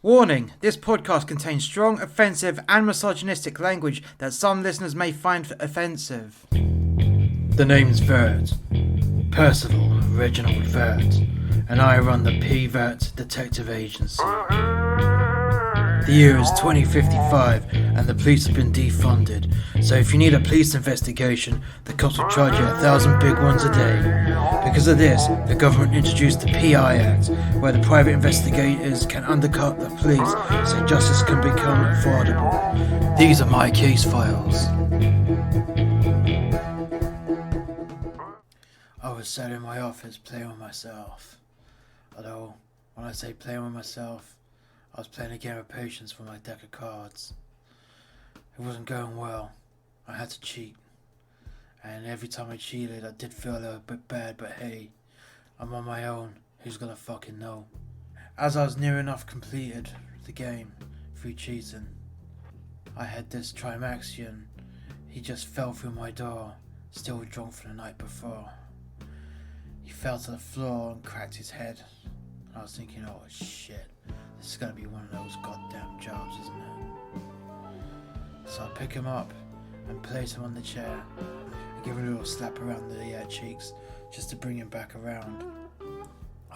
Warning, this podcast contains strong, offensive and misogynistic language that some listeners may find offensive. The name's Vert. Percival Reginald Vert, and I run the Vert Detective Agency. The year is 2055 and the police have been defunded, so if you need a police investigation, the cops will charge you 1,000 big ones a day. Because of this, the government introduced the PI Act, where the private investigators can undercut the police so justice can become affordable. These are my case files. I was sat in my office playing with myself. Although, when I say playing with myself, I was playing a game of patience with my deck of cards. It wasn't going well. I had to cheat. And every time I cheated, I did feel a little bit bad, but hey, I'm on my own. Who's gonna fucking know? As I was near enough completed the game through cheating, I had this Trimaxian. He just fell through my door, still drunk from the night before. He fell to the floor and cracked his head. I was thinking, oh shit, this is gonna be one of those goddamn jobs, isn't it? So I pick him up and place him on the chair and give him a little slap around the cheeks just to bring him back around.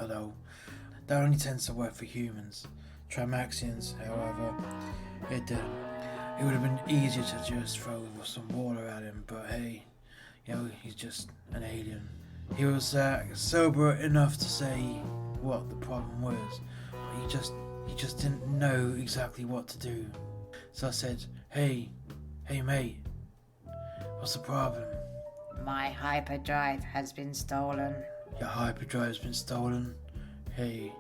Although, that only tends to work for humans. Trimaxians, however, it didn't. It would have been easier to just throw some water at him, but hey, you know, he's just an alien. He was sober enough to say what the problem was, but he just didn't know exactly what to do. So I said, hey mate, what's the problem? My hyperdrive has been stolen. Your hyperdrive's been stolen? Hey,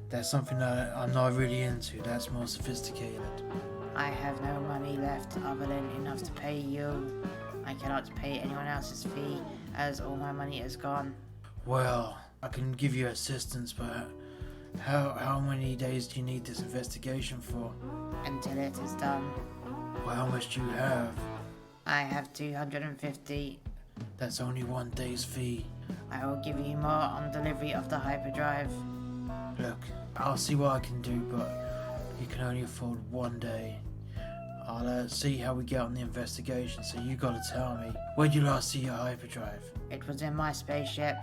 that's something that I'm not really into. That's more sophisticated. I have no money left other than enough to pay you. I cannot pay anyone else's fee as all my money is gone. Well, I can give you assistance, but how many days do you need this investigation for? Until it is done. Well, how much do you have? I have 250. That's only 1 day's fee. I will give you more on delivery of the hyperdrive. Look, I'll see what I can do, but you can only afford 1 day. I'll see how we get on the investigation, so you gotta tell me. Where'd you last see your hyperdrive? It was in my spaceship.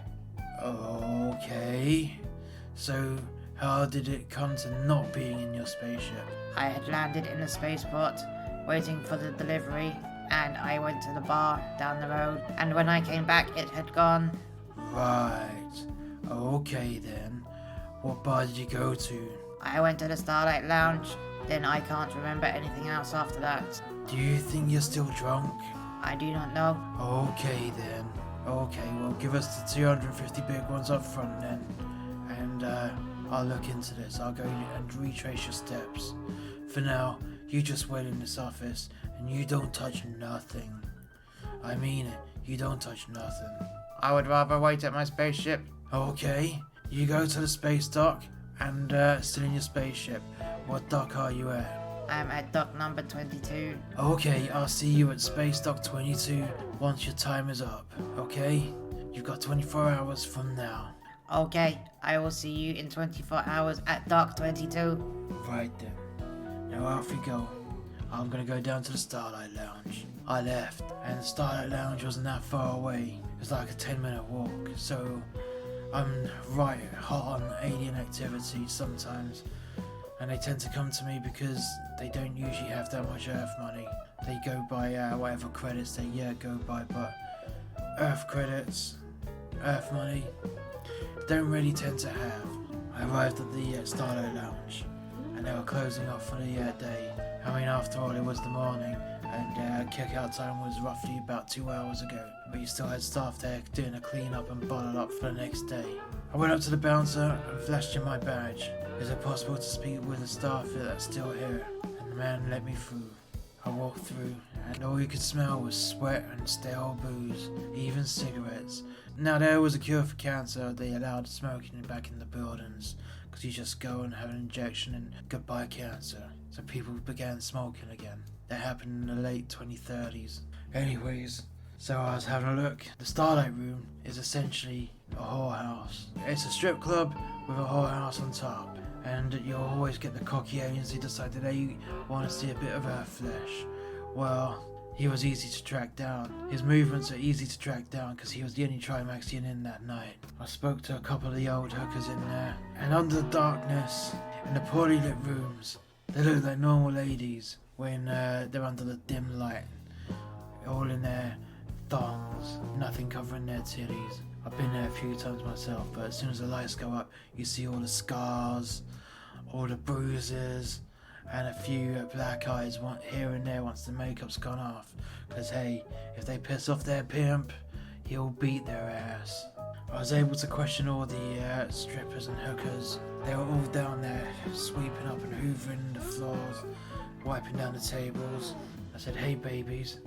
Okay. So, how did it come to not being in your spaceship? I had landed in a spaceport, waiting for the delivery, and I went to the bar down the road, and when I came back it had gone. Right. Okay then. What bar did you go to? I went to the Starlight Lounge, then I can't remember anything else after that. Do you think you're still drunk? I do not know. Okay then. Okay, well give us the 250 big ones up front then. And I'll look into this. I'll go and retrace your steps. For now, you just wait in this office and you don't touch nothing. I mean it, you don't touch nothing. I would rather wait at my spaceship. Okay, you go to the space dock and still in your spaceship. What dock are you at? I'm at dock number 22. Okay, I'll see you at space dock 22 once your time is up, okay? You've got 24 hours from now. Okay, I will see you in 24 hours at dock 22. Right then. Now off we go. I'm gonna go down to the Starlight Lounge. I left, and the Starlight Lounge wasn't that far away. It was like a 10-minute walk, so I'm right hot on alien activity sometimes. And they tend to come to me because they don't usually have that much Earth money. They go by whatever credits they go by, but Earth credits, Earth money, don't really tend to have. I arrived at the Starlight Lounge, and they were closing up for the day. I mean, after all, it was the morning, and kick-out time was roughly about 2 hours ago. But you still had staff there doing a clean-up and bottle up for the next day. I went up to the bouncer and flashed him my badge. Is it possible to speak with the staff that's still here? And the man let me through. I walked through, and all you could smell was sweat and stale booze, even cigarettes. Now there was a cure for cancer. They allowed smoking back in the buildings, because you just go and have an injection and goodbye cancer. So people began smoking again. That happened in the late 2030s. Anyways, so I was having a look. The Starlight Room is essentially a whorehouse. It's a strip club with a whorehouse on top. and you'll always get the cocky aliens who decide that they want to see a bit of Earth flesh. Well, he was easy to track down. His movements are easy to track down because he was the only Trimaxian in that night. I spoke to a couple of the old hookers in there, and under the darkness, in the poorly lit rooms, they look like normal ladies when they're under the dim light, all in their thongs, nothing covering their titties. I've been there a few times myself, but as soon as the lights go up, you see all the scars, all the bruises, and a few black eyes here and there once the makeup's gone off. Because hey, if they piss off their pimp, he'll beat their ass. I was able to question all the strippers and hookers. They were all down there, sweeping up and hoovering the floors, wiping down the tables. I said, hey babies,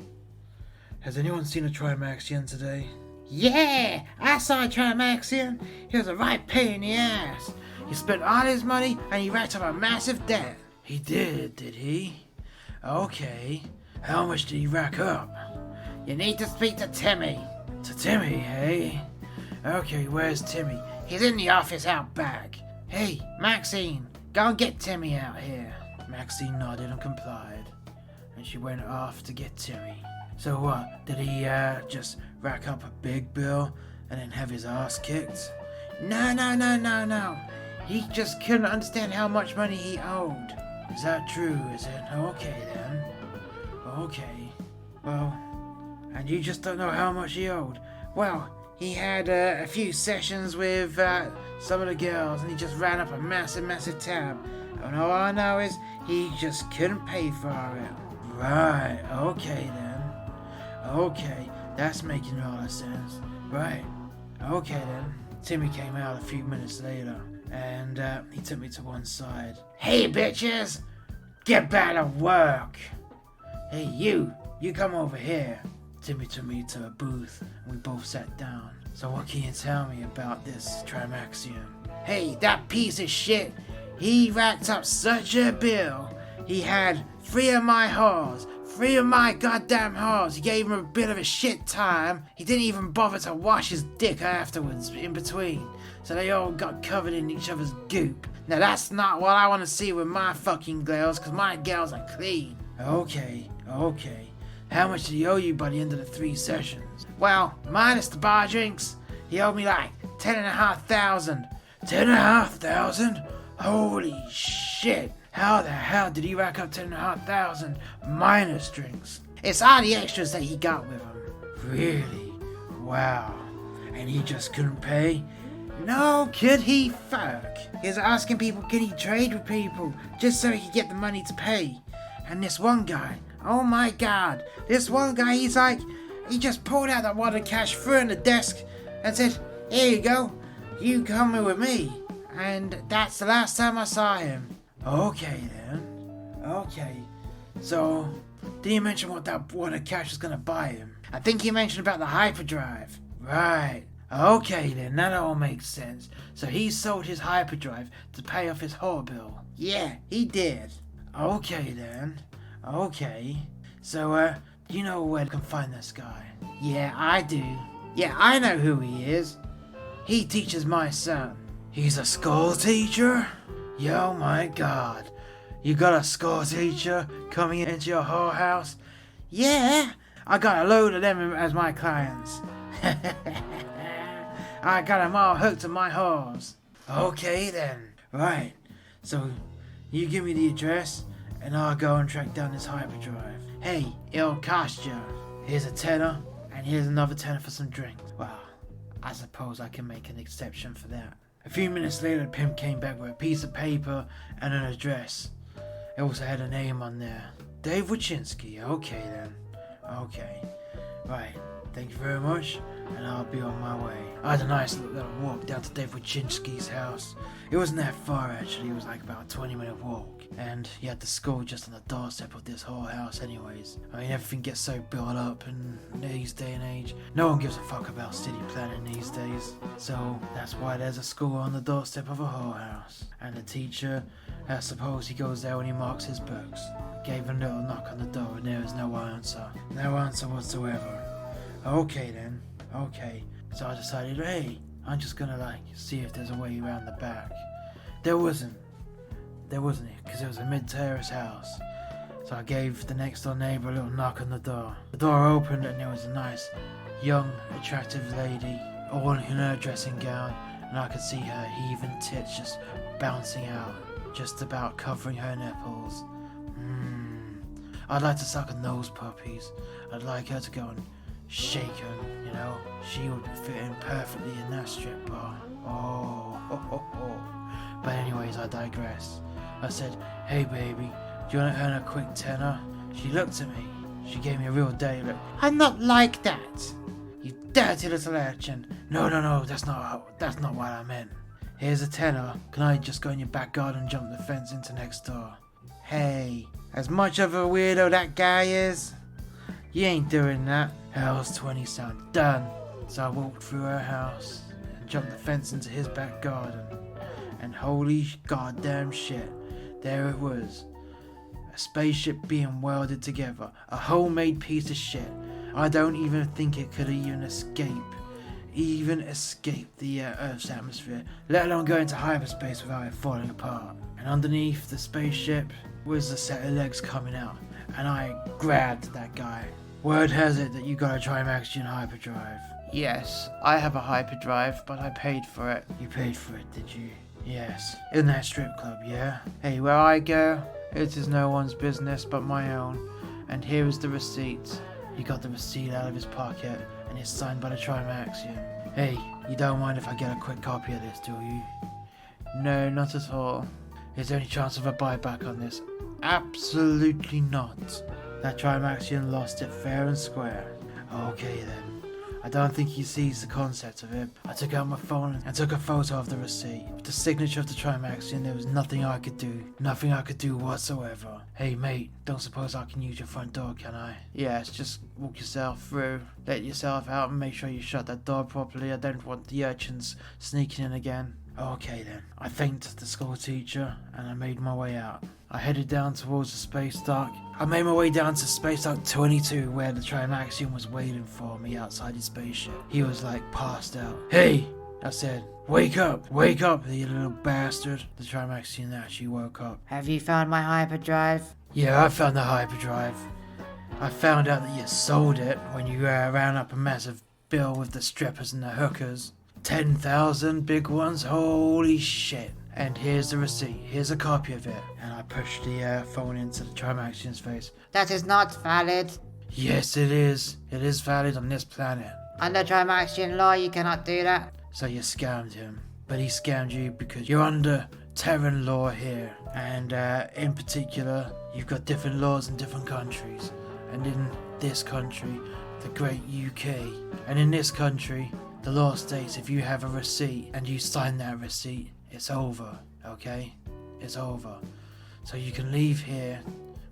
has anyone seen a Trimaxian today? Yeah, I saw a Trimaxian. He was a right pain in the ass. He spent all his money and he racked up a massive debt. He did he? Okay. How much did he rack up? You need to speak to Timmy. To Timmy, hey? Okay, where's Timmy? He's in the office out back. Hey, Maxine, go and get Timmy out here. Maxine nodded and complied, and she went off to get Timmy. So what, did he just rack up a big bill and then have his ass kicked? No. He just couldn't understand how much money he owed. Is that true, is it? Okay then. Okay. Well, and you just don't know how much he owed? Well, he had a few sessions with some of the girls and he just ran up a massive tab. And all I know is he just couldn't pay for it. Right, okay then. Okay, that's making a lot of sense. Right, okay then. Timmy came out a few minutes later, and he took me to one side. Hey bitches, get back to work. Hey you come over here. Timmy took me to a booth, and we both sat down. So what can you tell me about this Trimaxian? Hey, that piece of shit, he racked up such a bill. He had 3 of my whores. 3 of my goddamn whores. He gave him a bit of a shit time. He didn't even bother to wash his dick afterwards, in between. So they all got covered in each other's goop. Now that's not what I want to see with my fucking girls, because my girls are clean. Okay. How much did he owe you by the end of the 3 sessions? Well, minus the bar drinks, he owed me like 10,500. 10,500? Holy shit. How the hell did he rack up 10,500 minus drinks? It's all the extras that he got with him. Really? Wow. And he just couldn't pay? No, could he fuck? He was asking people, could he trade with people, just so he could get the money to pay. And this one guy, oh my god, this one guy, he's like, he just pulled out that wad of cash, threw it on the desk, and said, here you go, you coming with me. And that's the last time I saw him. Okay then. Okay. So, did he mention what that wad of cash was gonna buy him? I think he mentioned about the Hyperdrive. Right. Okay then, that all makes sense. So he sold his Hyperdrive to pay off his whore bill. Yeah, he did. Okay then. Okay. So, do you know where to can find this guy? Yeah, I do. Yeah, I know who he is. He teaches my son. He's a school teacher? Yo, my god. You got a school teacher coming into your whorehouse? Yeah, I got a load of them as my clients. I got them all hooked to my whores. Okay then. Right. So, you give me the address, and I'll go and track down this Hyperdrive. Hey, it'll cost you. Here's a tenner, and here's another tenner for some drinks. Well, I suppose I can make an exception for that. A few minutes later, the pimp came back with a piece of paper and an address. It also had a name on there. Dave Wachinski. Okay then. Okay. Right. Thank you very much, and I'll be on my way. I had a nice little walk down to Dave Wachinski's house. It wasn't that far actually, it was like about a 20-minute walk. And he had the school just on the doorstep of this whole house anyways. I mean, everything gets so built up in these day and age. No one gives a fuck about city planning these days. So that's why there's a school on the doorstep of a whorehouse. And the teacher, I suppose he goes there when he marks his books. Gave a little knock on the door and there was no answer. No answer whatsoever. Okay then. Okay. So I decided, hey, I'm just gonna see if there's a way around the back. There wasn't. there wasn't, because it was a mid-terrace house. So I gave the next door neighbour a little knock on the door. The door opened and there was a nice, young, attractive lady, all in her dressing gown, and I could see her heaving tits just bouncing out, just about covering her nipples. I'd like to suck on those puppies. I'd like her to go and shake them, you know. She would fit in perfectly in that strip bar. But anyways, I digress. I said, "Hey baby, do you want to earn a quick tenner?" She looked at me. She gave me a real dirty look. I'm not like that. "You dirty little urchin." No, that's not what I meant. "Here's a tenner. Can I just go in your back garden and jump the fence into next door?" Hey, as much of a weirdo that guy is, you ain't doing that. Hell's 20 sound done. So I walked through her house and jumped the fence into his back garden. And holy goddamn shit, there it was. A spaceship being welded together. A homemade piece of shit. I don't even think it could even escape the Earth's atmosphere, let alone go into hyperspace without it falling apart. And underneath the spaceship was a set of legs coming out, and I grabbed that guy. Word has it that you got a Trimaxian hyperdrive. Yes, I have a hyperdrive, but I paid for it. You paid for it, did you? Yes. In that strip club, yeah? Hey, where I go, it is no one's business but my own. And here is the receipt. He got the receipt out of his pocket, and it's signed by the Trimaxian. Hey, you don't mind if I get a quick copy of this, do you? No, not at all. Is there any chance of a buyback on this? Absolutely not. That Trimaxian lost it fair and square. Okay then. I don't think he sees the concept of it. I took out my phone and took a photo of the receipt. With the signature of the Trimaxian, there was nothing I could do. Nothing I could do whatsoever. Hey mate, don't suppose I can use your front door, can I? Yes, just walk yourself through. Let yourself out and make sure you shut that door properly. I don't want the urchins sneaking in again. Okay then. I thanked the school teacher and I made my way out. I headed down towards the space dock. I made my way down to space dock 22 where the Trimaxian was waiting for me outside his spaceship. He was like passed out. "Hey!" I said. Wake up, you little bastard." The Trimaxian actually woke up. Have you found my hyperdrive? "Yeah, I found the hyperdrive. I found out that you sold it when you ran up a massive bill with the strippers and the hookers. 10,000 big ones, holy shit. And here's the receipt, here's a copy of it." And I pushed the phone into the Trimaxian's face. That is not valid. "Yes, it is. It is valid on this planet." Under Trimaxian law, you cannot do that. "So you scammed him. But he scammed you because you're under Terran law here. And in particular, you've got different laws in different countries. And in this country, the great UK. And in this country, the law states if you have a receipt and you sign that receipt, it's over, okay? It's over. So you can leave here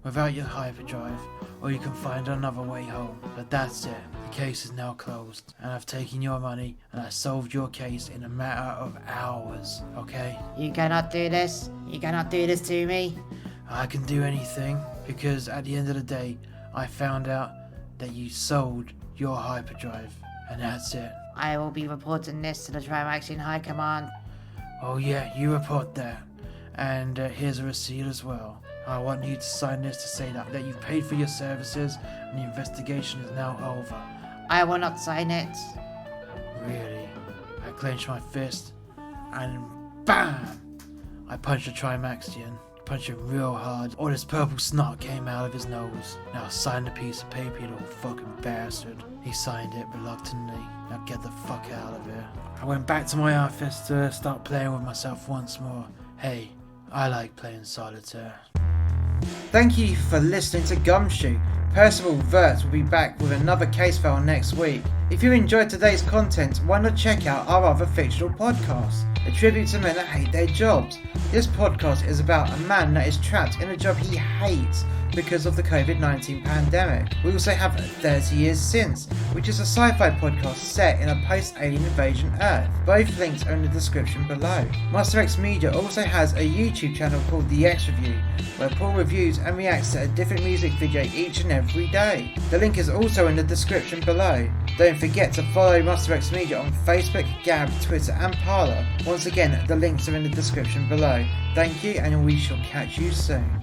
without your hyperdrive, or you can find another way home. But that's it. The case is now closed, and I've taken your money, and I solved your case in a matter of hours, okay? You cannot do this. You cannot do this to me. I can do anything, because at the end of the day, I found out that you sold your hyperdrive, and that's it. I will be reporting this to the Trimaxian High Command. Oh yeah, you report that. And here's a receipt as well. I want you to sign this to say that you've paid for your services and the investigation is now over. I will not sign it. Really? I clenched my fist and BAM! I punched the Trimaxian. Punched him real hard. All this purple snot came out of his nose. "Now sign the piece of paper, you little fucking bastard." He signed it reluctantly. "Now get the fuck out of here." I went back to my office to start playing with myself once more. Hey, I like playing solitaire. Thank you for listening to Gumshoe. Percival Vert will be back with another case file next week. If you enjoyed today's content, why not check out our other fictional podcasts, a tribute to men that hate their jobs. This podcast is about a man that is trapped in a job he hates because of the COVID-19 pandemic. We also have 30 Years Since, which is a sci-fi podcast set in a post-alien invasion Earth. Both links are in the description below. Musterxmedia also has a YouTube channel called The X Review, where Paul reviews and reacts to a different music video each and every day. The link is also in the description below. Don't forget to follow Musterxmedia on Facebook, Gab, Twitter and Parler. Once Once again, the links are in the description below. Thank you, and we shall catch you soon.